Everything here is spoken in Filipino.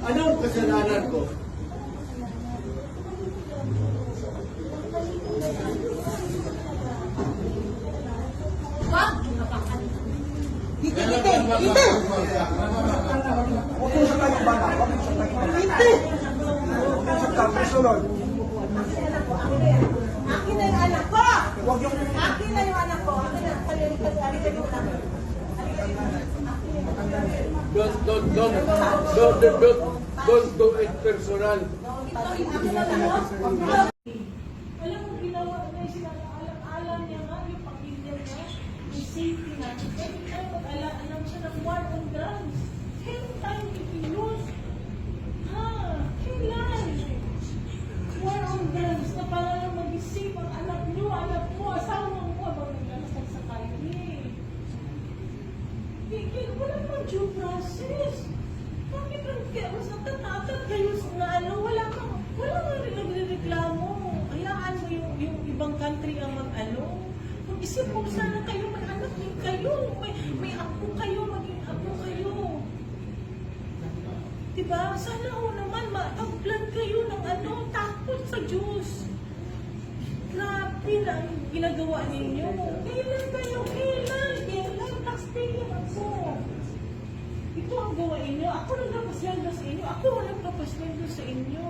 Anong kasalanan ko? Wag! Dito! Huwag mo sa tayong bata. Huwag mo sa tayong bata. Dito! Sa tayong sunod. Akin na yung anak ko! Huwag yung... Akin na yung anak ko! Akin na. Halika yung anak ko. Don't do it personal. Akin na lang ako. Alam mo, ginawa na yung alam niya nga, yung pamilya niya, yung safety na. Every time mag-alam siya ng war on drugs. Every time ipinos. Ha? Kailan? War on drugs na para lang mag-isip ang anak niyo, anak mo, asawa mo, habang naglalasag sa kanya. Wala namang due process. Bakit kaya mas natatakot kayo na ano, wala nga rin nagre-reklamo. Hayaan mo yung ibang country ang mag-ano. Mag-isip mo sana kayo, may anak din kayo, may apo kayo, maging apo kayo. Diba? Sana ho naman, mag-plan kayo ng ano, takot sa Diyos. Grabe lang ginagawa ninyo. Kailan kayo? Kailan? Taxpayer ako. Ito ang gawain nyo. Ako nagpapasweldo sa inyo. Ako nagpapasweldo sa inyo.